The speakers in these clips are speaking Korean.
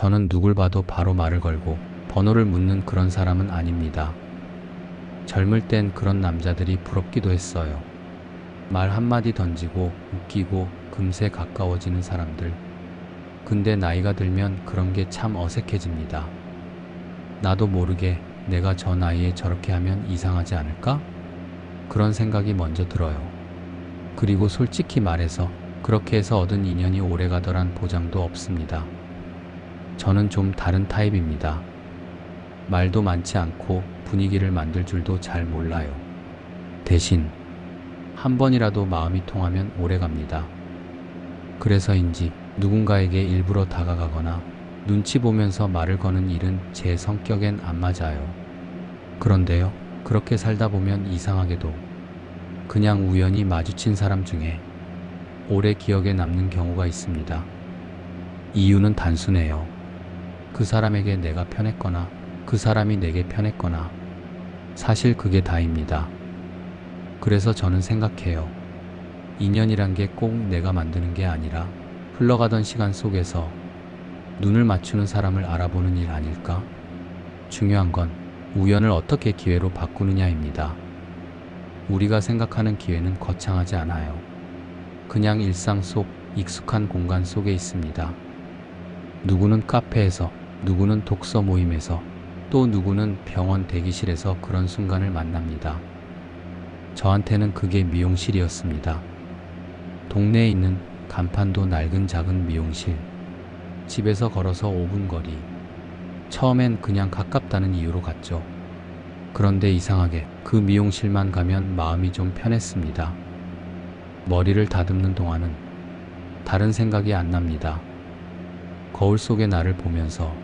저는 누굴 봐도 바로 말을 걸고 번호를 묻는 그런 사람은 아닙니다. 젊을 땐 그런 남자들이 부럽기도 했어요. 말 한마디 던지고 웃기고 금세 가까워지는 사람들. 근데 나이가 들면 그런 게 참 어색해집니다. 나도 모르게 내가 저 나이에 저렇게 하면 이상하지 않을까? 그런 생각이 먼저 들어요. 그리고 솔직히 말해서 그렇게 해서 얻은 인연이 오래가더란 보장도 없습니다. 저는 좀 다른 타입입니다. 말도 많지 않고 분위기를 만들 줄도 잘 몰라요. 대신 한 번이라도 마음이 통하면 오래 갑니다. 그래서인지 누군가에게 일부러 다가가거나 눈치 보면서 말을 거는 일은 제 성격엔 안 맞아요. 그런데요, 그렇게 살다 보면 이상하게도 그냥 우연히 마주친 사람 중에 오래 기억에 남는 경우가 있습니다. 이유는 단순해요. 그 사람에게 내가 편했거나 그 사람이 내게 편했거나 사실 그게 다입니다. 그래서 저는 생각해요. 인연이란 게 꼭 내가 만드는 게 아니라 흘러가던 시간 속에서 눈을 맞추는 사람을 알아보는 일 아닐까? 중요한 건 우연을 어떻게 기회로 바꾸느냐입니다. 우리가 생각하는 기회는 거창하지 않아요. 그냥 일상 속 익숙한 공간 속에 있습니다. 누구는 카페에서, 누구는 독서 모임에서, 또 누구는 병원 대기실에서 그런 순간을 만납니다. 저한테는 그게 미용실이었습니다. 동네에 있는 간판도 낡은 작은 미용실. 집에서 걸어서 5분 거리. 처음엔 그냥 가깝다는 이유로 갔죠. 그런데 이상하게 그 미용실만 가면 마음이 좀 편했습니다. 머리를 다듬는 동안은 다른 생각이 안 납니다. 거울 속의 나를 보면서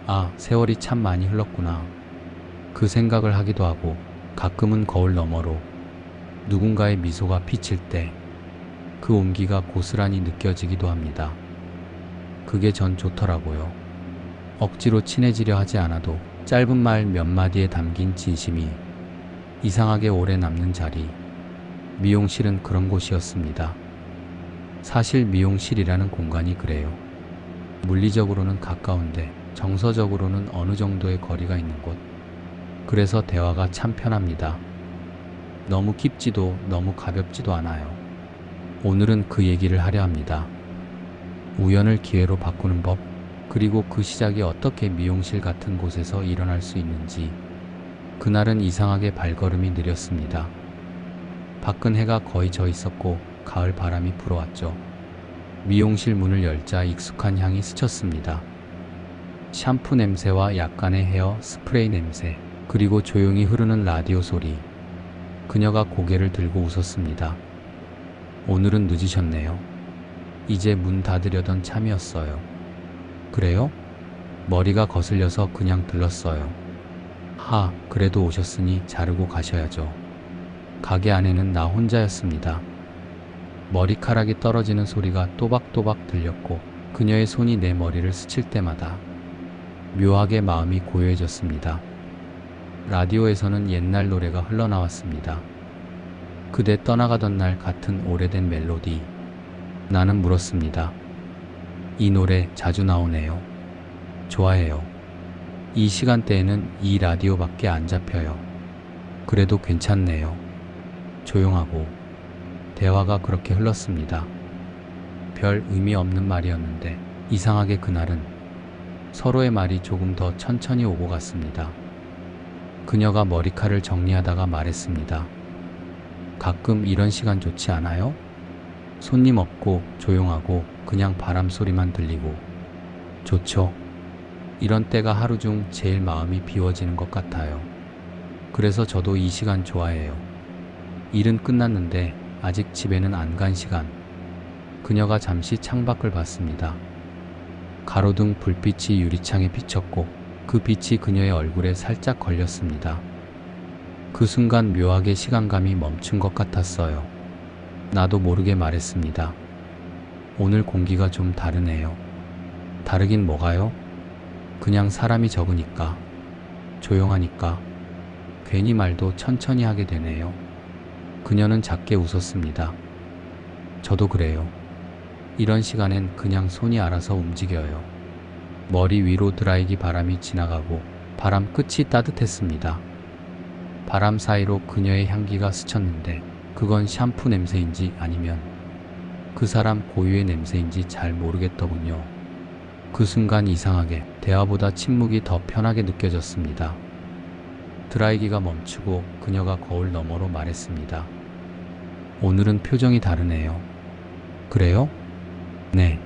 아, 세월이 참 많이 흘렀구나. 그 생각을 하기도 하고 가끔은 거울 너머로 누군가의 미소가 비칠 때 그 온기가 고스란히 느껴지기도 합니다. 그게 전 좋더라고요. 억지로 친해지려 하지 않아도 짧은 말 몇 마디에 담긴 진심이 이상하게 오래 남는 자리. 미용실은 그런 곳이었습니다. 사실 미용실이라는 공간이 그래요. 물리적으로는 가까운데 정서적으로는 어느 정도의 거리가 있는 곳. 그래서 대화가 참 편합니다. 너무 깊지도 너무 가볍지도 않아요. 오늘은 그 얘기를 하려 합니다. 우연을 기회로 바꾸는 법, 그리고 그 시작이 어떻게 미용실 같은 곳에서 일어날 수 있는지. 그날은 이상하게 발걸음이 느렸습니다. 밖은 해가 거의 져 있었고 가을 바람이 불어왔죠. 미용실 문을 열자 익숙한 향이 스쳤습니다. 샴푸 냄새와 약간의 헤어 스프레이 냄새, 그리고 조용히 흐르는 라디오 소리. 그녀가 고개를 들고 웃었습니다. 오늘은 늦으셨네요. 이제 문 닫으려던 참이었어요. 그래요? 머리가 거슬려서 그냥 들렀어요. 그래도 오셨으니 자르고 가셔야죠. 가게 안에는 나 혼자였습니다. 머리카락이 떨어지는 소리가 또박또박 들렸고 그녀의 손이 내 머리를 스칠 때마다 묘하게 마음이 고요해졌습니다. 라디오에서는 옛날 노래가 흘러나왔습니다. 그대 떠나가던 날 같은 오래된 멜로디. 나는 물었습니다. 이 노래 자주 나오네요. 좋아해요. 이 시간대에는 이 라디오밖에 안 잡혀요. 그래도 괜찮네요. 조용하고. 대화가 그렇게 흘렀습니다. 별 의미 없는 말이었는데 이상하게 그날은 서로의 말이 조금 더 천천히 오고 갔습니다. 그녀가 머리칼을 정리하다가 말했습니다. 가끔 이런 시간 좋지 않아요? 손님 없고 조용하고 그냥 바람 소리만 들리고. 좋죠. 이런 때가 하루 중 제일 마음이 비워지는 것 같아요. 그래서 저도 이 시간 좋아해요. 일은 끝났는데 아직 집에는 안 간 시간. 그녀가 잠시 창밖을 봤습니다. 가로등 불빛이 유리창에 비쳤고 그 빛이 그녀의 얼굴에 살짝 걸렸습니다. 그 순간 묘하게 시간감이 멈춘 것 같았어요. 나도 모르게 말했습니다. 오늘 공기가 좀 다르네요. 다르긴 뭐가요? 그냥 사람이 적으니까, 조용하니까, 괜히 말도 천천히 하게 되네요. 그녀는 작게 웃었습니다. 저도 그래요. 이런 시간엔 그냥 손이 알아서 움직여요. 머리 위로 드라이기 바람이 지나가고 바람 끝이 따뜻했습니다. 바람 사이로 그녀의 향기가 스쳤는데 그건 샴푸 냄새인지 아니면 그 사람 고유의 냄새인지 잘 모르겠더군요. 그 순간 이상하게 대화보다 침묵이 더 편하게 느껴졌습니다. 드라이기가 멈추고 그녀가 거울 너머로 말했습니다. 오늘은 표정이 다르네요. 그래요? 네.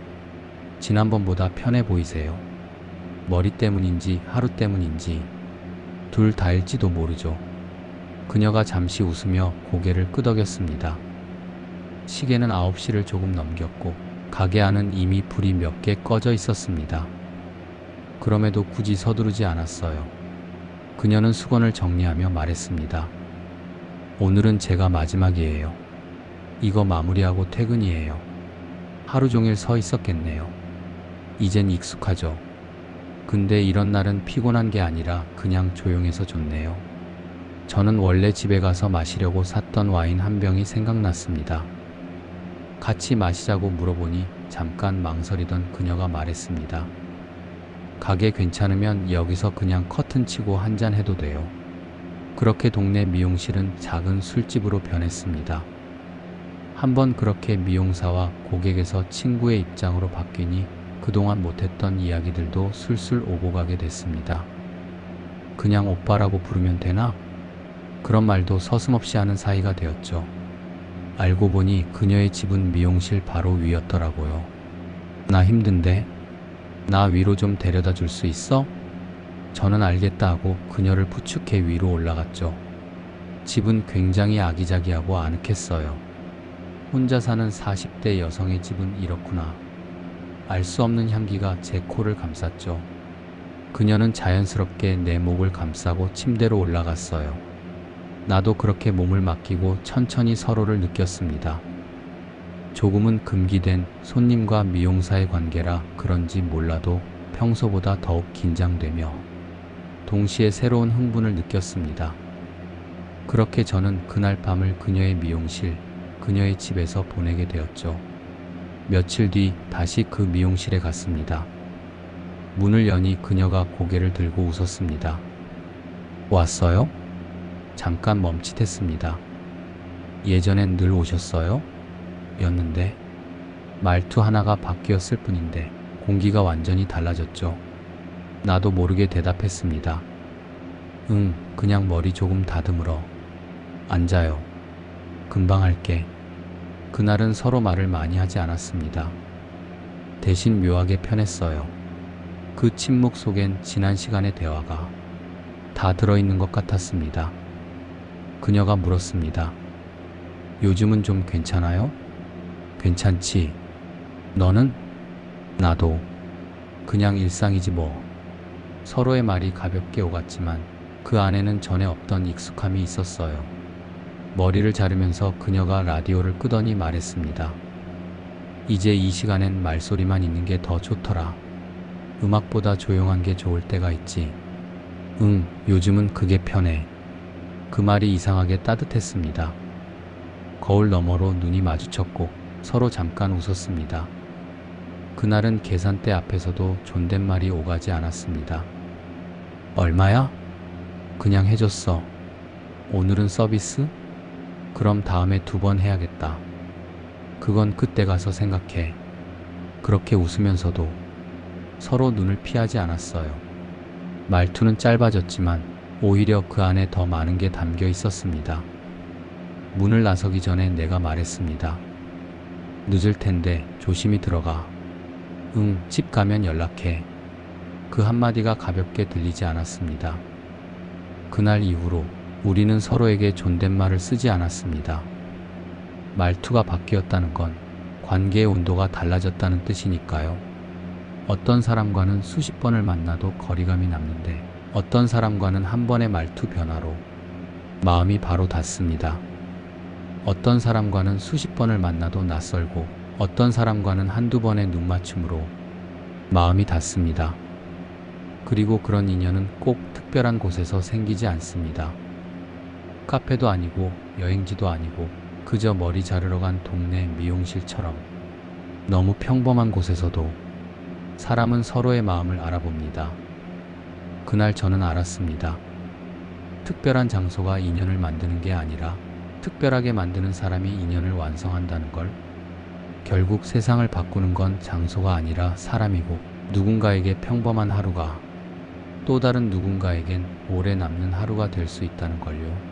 지난번보다 편해 보이세요. 머리 때문인지 하루 때문인지 둘 다일지도 모르죠. 그녀가 잠시 웃으며 고개를 끄덕였습니다. 시계는 9시를 조금 넘겼고 가게 안은 이미 불이 몇 개 꺼져 있었습니다. 그럼에도 굳이 서두르지 않았어요. 그녀는 수건을 정리하며 말했습니다. 오늘은 제가 마지막이에요. 이거 마무리하고 퇴근이에요. 하루 종일 서 있었겠네요. 이젠 익숙하죠. 근데 이런 날은 피곤한 게 아니라 그냥 조용해서 좋네요. 저는 원래 집에 가서 마시려고 샀던 와인 한 병이 생각났습니다. 같이 마시자고 물어보니 잠깐 망설이던 그녀가 말했습니다. 가게 괜찮으면 여기서 그냥 커튼 치고 한잔 해도 돼요. 그렇게 동네 미용실은 작은 술집으로 변했습니다. 한번 그렇게 미용사와 고객에서 친구의 입장으로 바뀌니 그동안 못했던 이야기들도 술술 오고 가게 됐습니다. 그냥 오빠라고 부르면 되나? 그런 말도 서슴없이 하는 사이가 되었죠. 알고 보니 그녀의 집은 미용실 바로 위였더라고요. 나 힘든데? 나 위로 좀 데려다 줄 수 있어? 저는 알겠다 하고 그녀를 부축해 위로 올라갔죠. 집은 굉장히 아기자기하고 아늑했어요. 혼자 사는 40대 여성의 집은 이렇구나. 알 수 없는 향기가 제 코를 감쌌죠. 그녀는 자연스럽게 내 목을 감싸고 침대로 올라갔어요. 나도 그렇게 몸을 맡기고 천천히 서로를 느꼈습니다. 조금은 금기된 손님과 미용사의 관계라 그런지 몰라도 평소보다 더욱 긴장되며 동시에 새로운 흥분을 느꼈습니다. 그렇게 저는 그날 밤을 그녀의 미용실, 그녀의 집에서 보내게 되었죠. 며칠 뒤 다시 그 미용실에 갔습니다. 문을 여니 그녀가 고개를 들고 웃었습니다. 왔어요? 잠깐 멈칫했습니다. 예전엔 늘 오셨어요? 였는데 말투 하나가 바뀌었을 뿐인데 공기가 완전히 달라졌죠. 나도 모르게 대답했습니다. 응, 그냥 머리 조금 다듬으러. 앉아요. 금방 할게. 그날은 서로 말을 많이 하지 않았습니다. 대신 묘하게 편했어요. 그 침묵 속엔 지난 시간의 대화가 다 들어있는 것 같았습니다. 그녀가 물었습니다. 요즘은 좀 괜찮아요? 괜찮지. 너는? 나도. 그냥 일상이지 뭐. 서로의 말이 가볍게 오갔지만 그 안에는 전에 없던 익숙함이 있었어요. 머리를 자르면서 그녀가 라디오를 끄더니 말했습니다. 이제 이 시간엔 말소리만 있는 게 더 좋더라. 음악보다 조용한 게 좋을 때가 있지. 응, 요즘은 그게 편해. 그 말이 이상하게 따뜻했습니다. 거울 너머로 눈이 마주쳤고 서로 잠깐 웃었습니다. 그날은 계산대 앞에서도 존댓말이 오가지 않았습니다. 얼마야? 그냥 해줬어. 오늘은 서비스? 그럼 다음에 2번 해야겠다. 그건 그때 가서 생각해. 그렇게 웃으면서도 서로 눈을 피하지 않았어요. 말투는 짧아졌지만 오히려 그 안에 더 많은 게 담겨 있었습니다. 문을 나서기 전에 내가 말했습니다. 늦을 텐데 조심히 들어가. 응, 집 가면 연락해. 그 한마디가 가볍게 들리지 않았습니다. 그날 이후로 우리는 서로에게 존댓말을 쓰지 않았습니다. 말투가 바뀌었다는 건 관계의 온도가 달라졌다는 뜻이니까요. 어떤 사람과는 수십 번을 만나도 거리감이 남는데 어떤 사람과는 한 번의 말투 변화로 마음이 바로 닿습니다. 어떤 사람과는 수십 번을 만나도 낯설고 어떤 사람과는 한두 번의 눈맞춤으로 마음이 닿습니다. 그리고 그런 인연은 꼭 특별한 곳에서 생기지 않습니다. 카페도 아니고 여행지도 아니고 그저 머리 자르러 간 동네 미용실처럼 너무 평범한 곳에서도 사람은 서로의 마음을 알아봅니다. 그날 저는 알았습니다. 특별한 장소가 인연을 만드는 게 아니라 특별하게 만드는 사람이 인연을 완성한다는 걸. 결국 세상을 바꾸는 건 장소가 아니라 사람이고, 누군가에게 평범한 하루가 또 다른 누군가에겐 오래 남는 하루가 될 수 있다는 걸요.